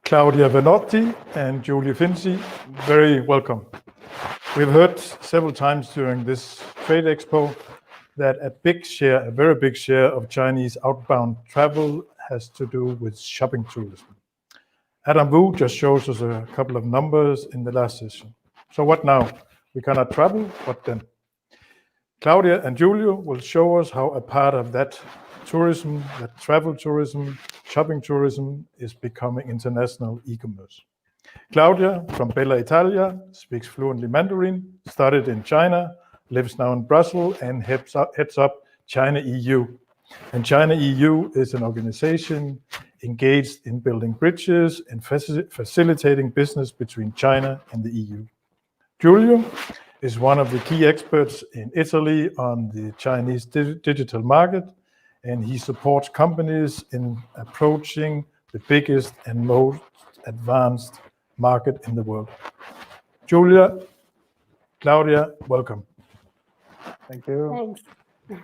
Claudia Vernotti and Giulio Finzi, very welcome. We've heard several times during this trade expo that a very big share of Chinese outbound travel has to do with shopping tourism. Adam Wu just shows us a couple of numbers in the last session. So what now? We cannot travel, what then? Claudia and Giulio will show us how a part of that tourism, that travel tourism, shopping tourism is becoming international e-commerce. Claudia from Bella Italia speaks fluently Mandarin, studied in China, lives now in Brussels and heads up ChinaEU. And ChinaEU is an organization engaged in building bridges and facilitating business between China and the EU. Giulio is one of the key experts in Italy on the Chinese digital market, and he supports companies in approaching the biggest and most advanced market in the world. Giulia, Claudia, welcome. Thank you. Thanks.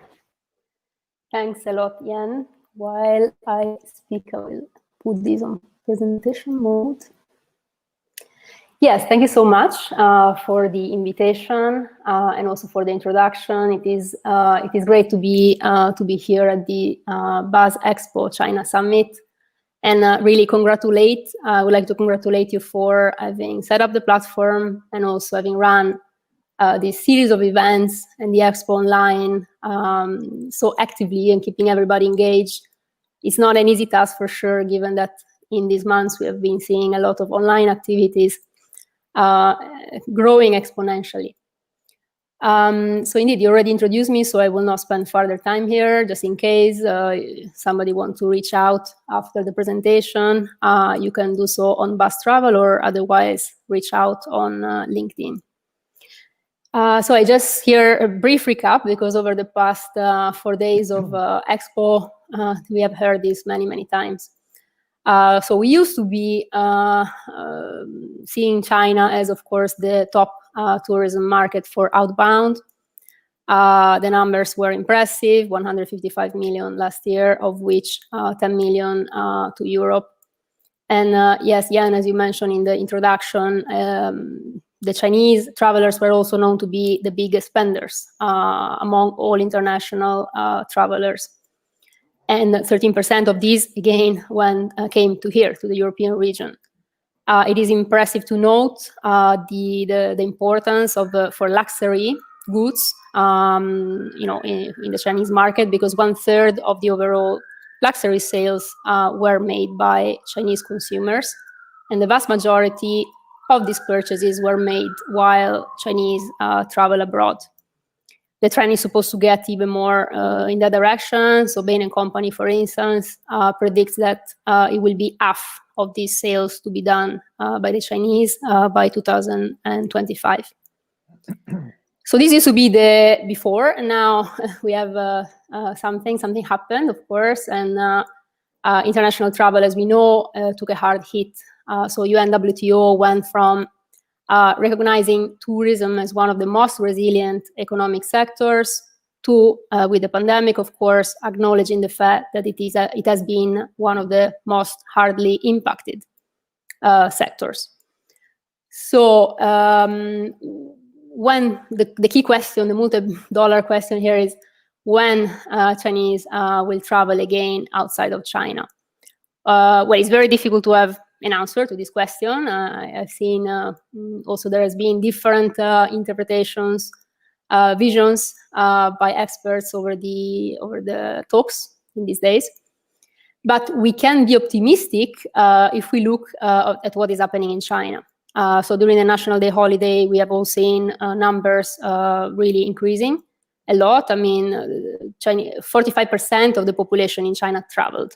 Thanks a lot, Jan. While I speak, I will put this on presentation mode. Yes, thank you so much for the invitation and also for the introduction. It is great to be here at the BUZZ Expo China Summit, and really I would like to congratulate you for having set up the platform and also having run this series of events and the Expo online so actively and keeping everybody engaged. It's not an easy task for sure, given that in these months we have been seeing a lot of online activities growing exponentially. So indeed, you already introduced me, so I will not spend further time here. Just in case somebody wants to reach out after the presentation, you can do so on BUZZ.travel or otherwise reach out on LinkedIn. So I just here a brief recap, because over the past 4 days of Expo, we have heard this many, many times. So we used to be seeing China as, of course, the top tourism market for outbound. The numbers were impressive, 155 million last year, of which 10 million to Europe. And yes, Jan, as you mentioned in the introduction, the Chinese travelers were also known to be the biggest spenders among all international travelers. And 13% of these, again, came to here, to the European region. It is impressive to note the importance of for luxury goods, in the Chinese market, because 1/3 of the overall luxury sales were made by Chinese consumers, and the vast majority of these purchases were made while Chinese travel abroad. The trend is supposed to get even more in that direction. So Bain & Company, for instance, predicts that it will be half of these sales to be done by the Chinese by 2025. So this used to be the before, and now we have something happened, of course, and international travel, as we know, took a hard hit. So UNWTO went from recognizing tourism as one of the most resilient economic sectors to, with the pandemic, of course, acknowledging the fact that it has been one of the most hardly impacted sectors. So when the key question, the multi-dollar question here is when Chinese will travel again outside of China. Well, it's very difficult to have an answer to this question. I've seen also there has been different interpretations, visions by experts over the talks in these days. But we can be optimistic if we look at what is happening in China. So during the National Day holiday, we have all seen numbers really increasing a lot. I mean, 45% of the population in China traveled,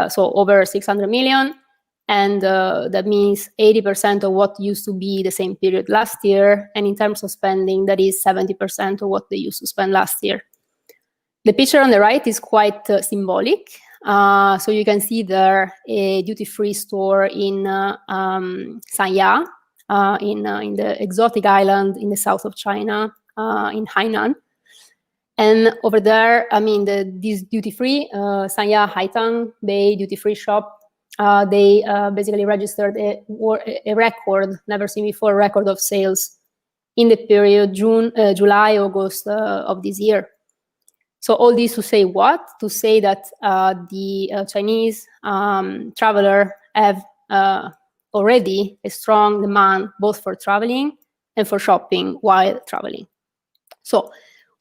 so over 600 million. And that means 80% of what used to be the same period last year. And in terms of spending, that is 70% of what they used to spend last year. The picture on the right is quite symbolic. So you can see there a duty-free store in Sanya, in the exotic island in the south of China, in Hainan. And over there, I mean, this duty-free, Sanya Haitang Bay duty-free shop they basically registered a record, never seen before, record of sales in the period July, August of this year. So all this to say what? To say that the Chinese traveler have already a strong demand both for traveling and for shopping while traveling. So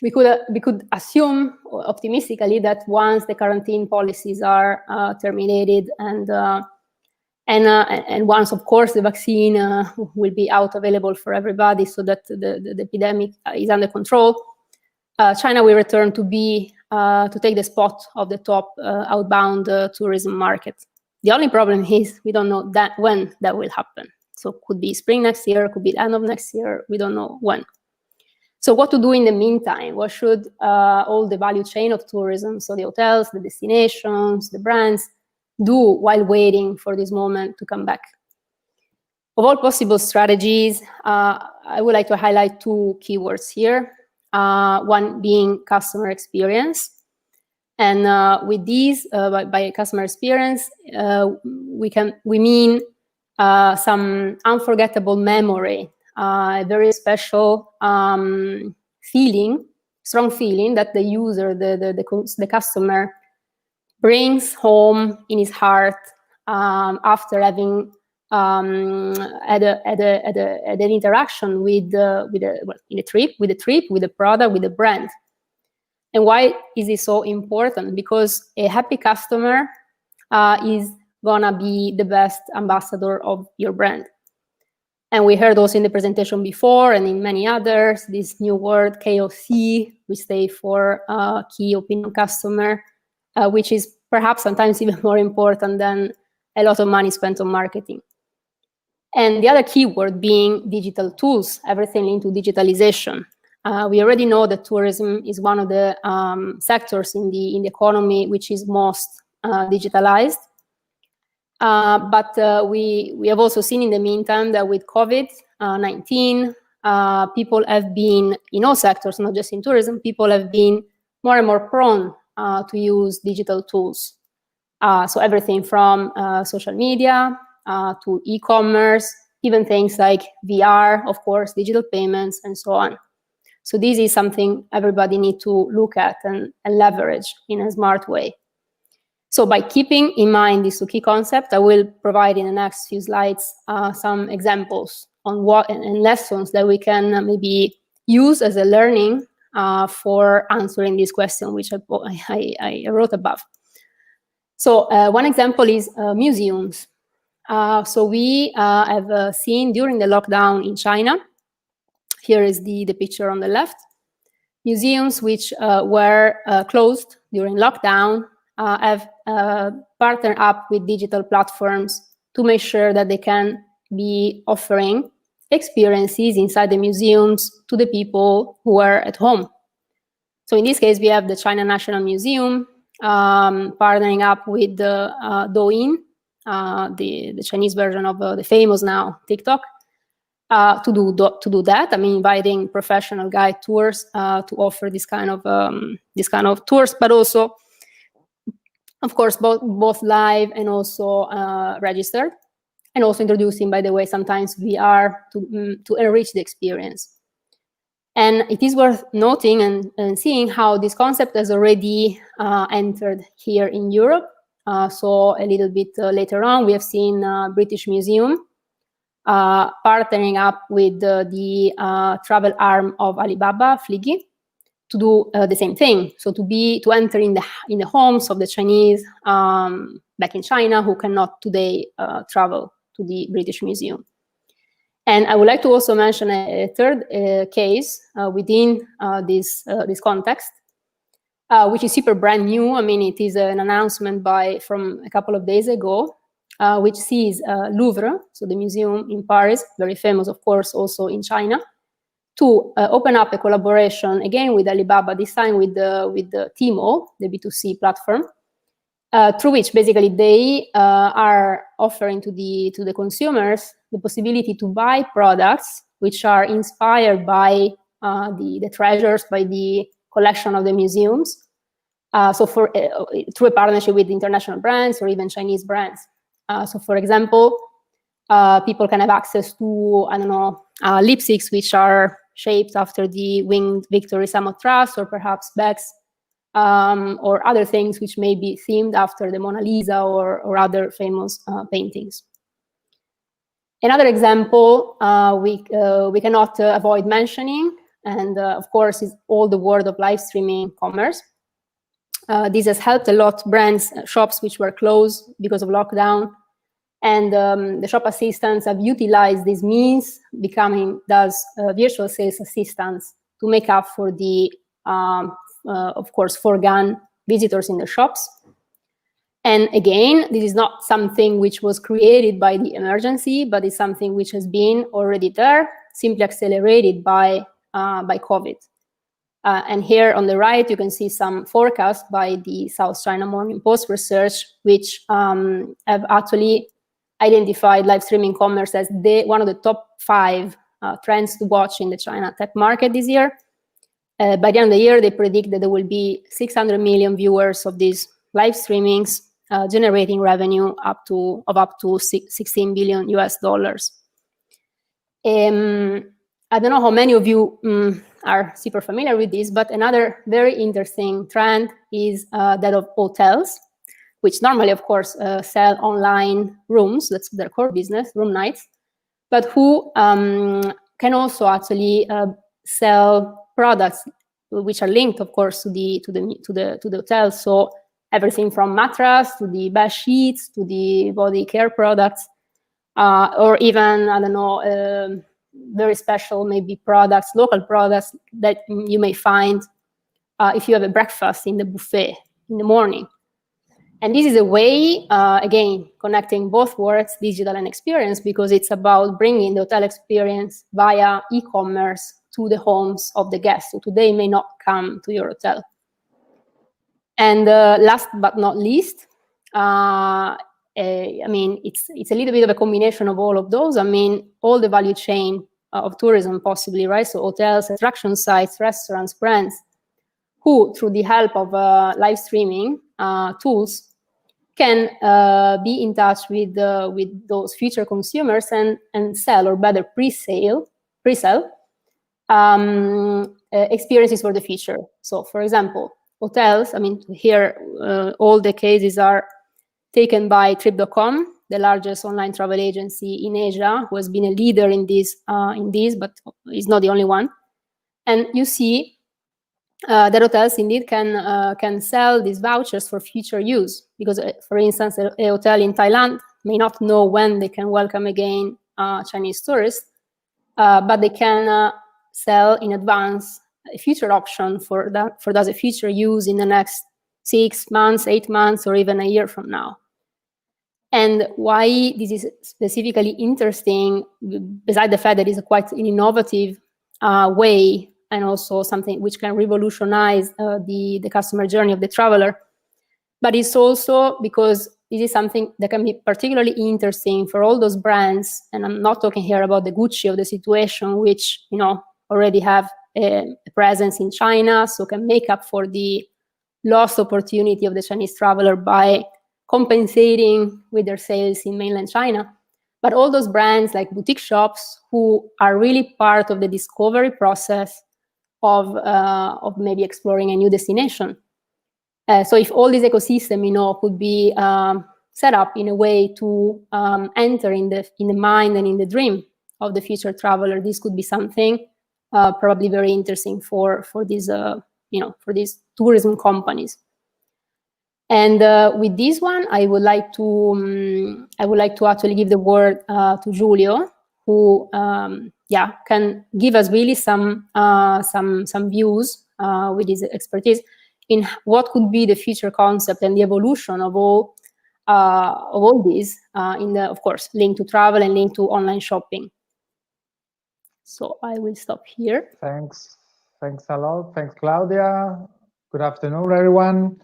we could assume optimistically that once the quarantine policies are terminated and once, of course, the vaccine will be available for everybody, so that the epidemic is under control, China will return to take the spot of the top outbound tourism market. The only problem is we don't know when that will happen. So it could be spring next year, could be the end of next year. We don't know when. So what to do in the meantime? What should all the value chain of tourism, so the hotels, the destinations, the brands, do while waiting for this moment to come back? Of all possible strategies, I would like to highlight two keywords here. One being customer experience. And with these, by customer experience, we mean some unforgettable memory, a very special feeling, strong feeling that the user, the customer, brings home in his heart after having had an interaction with the trip, with the product, with the brand. And why is this so important? Because a happy customer is gonna be the best ambassador of your brand. And we heard also in the presentation before and in many others, this new word KOC, which stands for Key Opinion Customer, which is perhaps sometimes even more important than a lot of money spent on marketing. And the other keyword being digital tools, everything linked to digitalization. We already know that tourism is one of the sectors in the economy which is most digitalized. But we have also seen in the meantime that with COVID-19, people have been, in all sectors, not just in tourism, people have been more and more prone to use digital tools. So everything from social media to e-commerce, even things like VR, of course, digital payments, and so on. So this is something everybody needs to look at and leverage in a smart way. So by keeping in mind these two key concepts, I will provide in the next few slides some examples on what and lessons that we can maybe use as a learning for answering this question, which I wrote above. So one example is museums. So we have seen during the lockdown in China, here is the picture on the left, museums which were closed during lockdown have partnered up with digital platforms to make sure that they can be offering experiences inside the museums to the people who are at home. So in this case, we have the China National Museum partnering up with the Douyin, the Chinese version of the famous now TikTok, to do that. I mean, inviting professional guide tours to offer this kind of tours, but also, of course, both live and also registered, and also introducing, by the way, sometimes VR to enrich the experience. And it is worth noting and seeing how this concept has already entered here in Europe. So a little bit later on, we have seen British Museum partnering up with the travel arm of Alibaba, Fliggy, to do the same thing. So to enter in the homes of the Chinese back in China who cannot today travel to the British Museum. And I would like to also mention a third case within this context, which is super brand new. I mean, it is an announcement from a couple of days ago, which sees Louvre, so the museum in Paris, very famous, of course, also in China, to open up a collaboration again with Alibaba, this time with the Tmall, the B2C platform, through which basically they are offering to the consumers the possibility to buy products which are inspired by the treasures, by the collection of the museums. So through a partnership with international brands or even Chinese brands. So for example, people can have access to, I don't know, lipsticks which are shaped after the winged Victory Samothrace, or perhaps bags, or other things which may be themed after the Mona Lisa or other famous paintings. Another example we cannot avoid mentioning, and of course, is all the world of live streaming commerce. This has helped a lot brands, shops which were closed because of lockdown, and the shop assistants have utilized these means, becoming thus virtual sales assistants to make up for the, of course, foregone visitors in the shops. And again, this is not something which was created by the emergency, but it's something which has been already there, simply accelerated by COVID. And here on the right, you can see some forecasts by the South China Morning Post research, which have actually identified live streaming commerce as one of the top 5 trends to watch in the China tech market this year. By the end of the year, they predict that there will be 600 million viewers of these live streamings, generating revenue up to $16 billion US. I don't know how many of you are super familiar with this, but another very interesting trend is that of hotels, which normally, of course, sell online rooms. That's their core business, room nights, but who can also actually sell products which are linked, of course, to the hotel. So everything from mattress to the bed sheets to the body care products, or even, I don't know, very special maybe products, local products that you may find if you have a breakfast in the buffet in the morning. And this is a way, again, connecting both worlds, digital and experience, because it's about bringing the hotel experience via e-commerce to the homes of the guests who today may not come to your hotel. And last but not least, I mean, it's a little bit of a combination of all of those. I mean, all the value chain of tourism possibly, right? So hotels, attraction sites, restaurants, brands, who through the help of live streaming tools can be in touch with those future consumers and sell, or better pre-sell experiences for the future. So for example, hotels, I mean, here all the cases are taken by Trip.com, the largest online travel agency in Asia, who has been a leader in this, but is not the only one. And you see that hotels indeed can sell these vouchers for future use, because, for instance, a hotel in Thailand may not know when they can welcome again Chinese tourists, but they can sell in advance a future option for those a future use in the next 6 months, 8 months, or even a year from now. And why this is specifically interesting, besides the fact that it's quite an innovative way, and also something which can revolutionize the customer journey of the traveler, but it's also because this is something that can be particularly interesting for all those brands. And I'm not talking here about the Gucci of the situation, which, you know, already have a presence in China, so can make up for the lost opportunity of the Chinese traveler by compensating with their sales in mainland China. But all those brands like boutique shops who are really part of the discovery process of maybe exploring a new destination. So if all this ecosystem, you know, could be set up in a way to enter in the mind and in the dream of the future traveler, this could be something probably very interesting for these for these tourism companies. And with this one, I would like to actually give the word to Giulio, who can give us really some views with his expertise in what could be the future concept and the evolution of all these of course, linked to travel and linked to online shopping. So I will stop here. Thanks a lot. Thanks, Claudia. Good afternoon, everyone.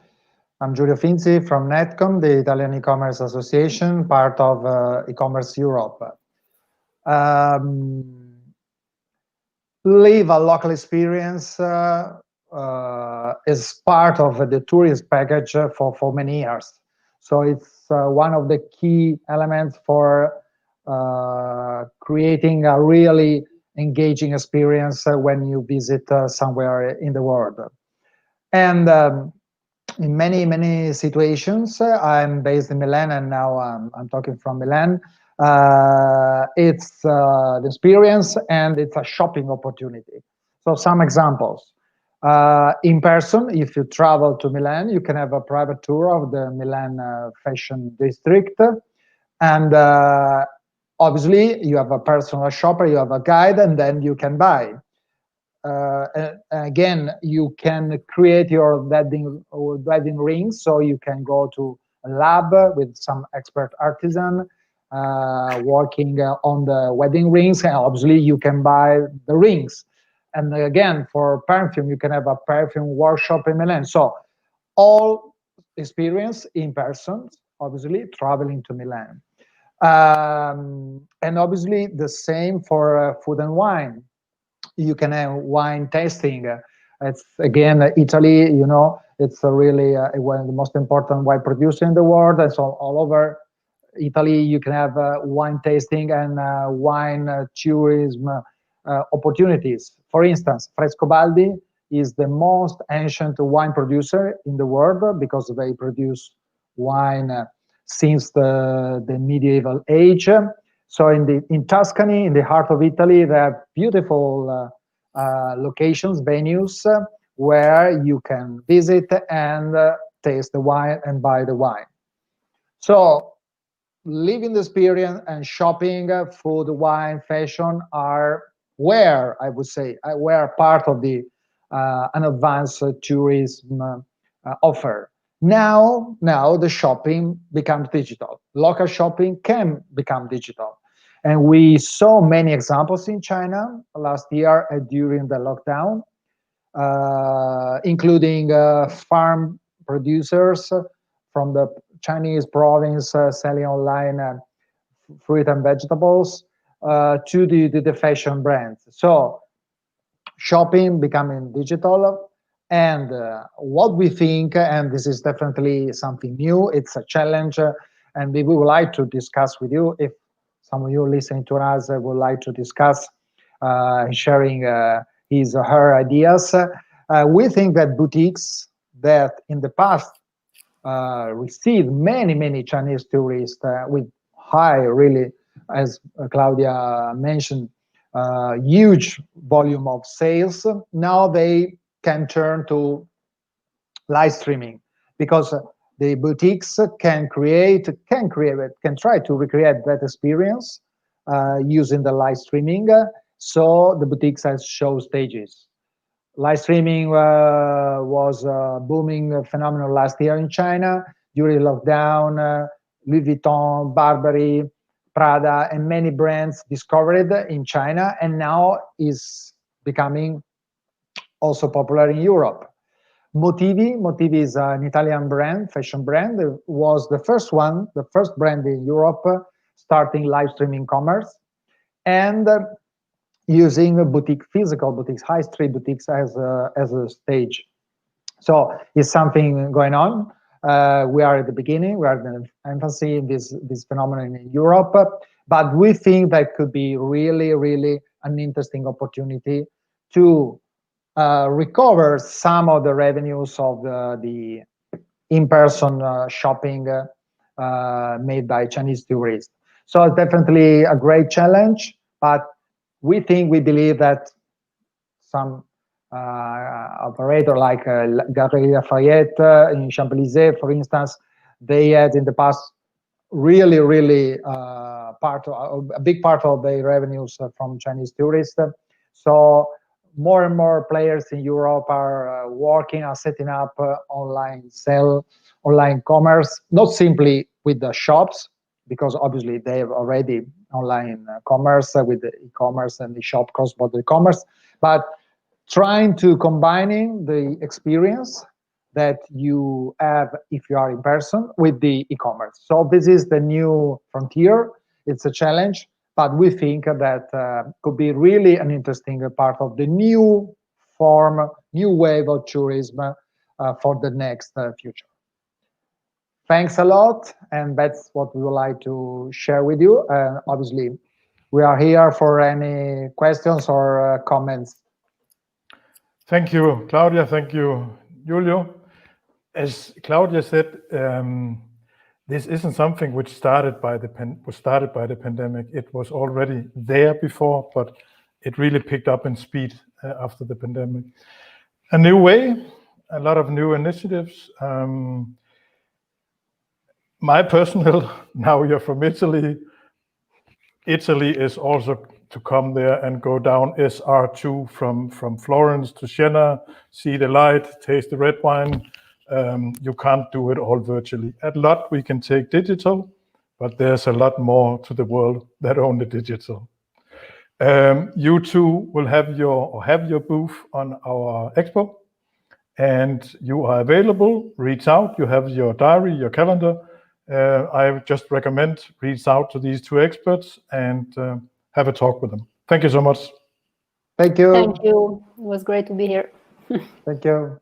I'm Giulio Finzi from NETCOMM, the Italian e-commerce association, part of Ecommerce Europe. Live a local experience is part of the tourist package for many years. So it's one of the key elements for creating a really engaging experience when you visit somewhere in the world. And in many situations, I'm based in Milan, and now I'm talking from Milan. It's the experience, and it's a shopping opportunity. So some examples. In person, if you travel to Milan, you can have a private tour of the Milan fashion district. And obviously, you have a personal shopper, you have a guide, and then you can buy. Again, you can create your wedding rings, so you can go to a lab with some expert artisan working on the wedding rings, and obviously you can buy the rings. And again, for perfume, you can have a perfume workshop in Milan. So all experience in person, obviously traveling to Milan. And obviously the same for food and wine. You can have wine tasting. It's again, Italy, you know, it's really one of the most important wine producer in the world. And so all over Italy, you can have wine tasting and wine tourism opportunities. For instance, Frescobaldi is the most ancient wine producer in the world because they produce wine since the medieval age. So in Tuscany, in the heart of Italy, there are beautiful locations, venues, where you can visit and taste the wine and buy the wine. So living the experience and shopping, food, wine, fashion are where, I would say, where part of the an advanced tourism offer. Now the shopping becomes digital. Local shopping can become digital. And we saw many examples in China last year during the lockdown, including farm producers from the Chinese province selling online fruit and vegetables to the fashion brands. So shopping becoming digital. And what we think, and this is definitely something new, it's a challenge, and we would like to discuss with you, if some of you listening to us would like to discuss, sharing his or her ideas. We think that boutiques that in the past received many Chinese tourists with high, really, as Claudia mentioned, huge volume of sales. Now they can turn to live streaming because the boutiques can try to recreate that experience using the live streaming. So the boutiques has show stages. Live streaming was a booming phenomenon last year in China during lockdown. Louis Vuitton, Burberry, Prada, and many brands discovered it in China, and now is becoming also popular in Europe. Motivi is an Italian brand, fashion brand. It was the first brand in Europe starting live streaming commerce, and using physical boutiques, high street boutiques as a stage. So it's something going on. We are at the beginning. We are in the infancy in this phenomenon in Europe, but we think that could be really an interesting opportunity to recover some of the revenues of the in-person shopping made by Chinese tourists. So it's definitely a great challenge, but we believe that some operator like Galeries Lafayette in Champs-Élysées, for instance, they had in the past really a big part of their revenues from Chinese tourists. So more and more players in Europe are working on setting up online commerce, not simply with the shops, because obviously they have already online commerce with the e-commerce and the shop cross-border commerce, but trying to combining the experience that you have if you are in person with the e-commerce. So this is the new frontier. It's a challenge, but we think that could be really an interesting part of the new wave of tourism for the next future. thanks a lot, and that's what we would like to share with you. And obviously, we are here for any questions or comments. Thank you, Claudia. Thank you, Giulio. As Claudia said, this isn't something which started by the pandemic. It was already there before, but it really picked up in speed after the pandemic. A new way, a lot of new initiatives. My personal, now you're from Italy. Italy is also to come there and go down SR2 from Florence to Siena, see the light, taste the red wine. You can't do it all virtually. A lot we can take digital, but there's a lot more to the world than only digital. You too will have your booth on our Expo, and you are available. Reach out. You have your diary, your calendar. I just recommend reach out to these two experts and have a talk with them. Thank you so much. Thank you. Thank you. It was great to be here. Thank you.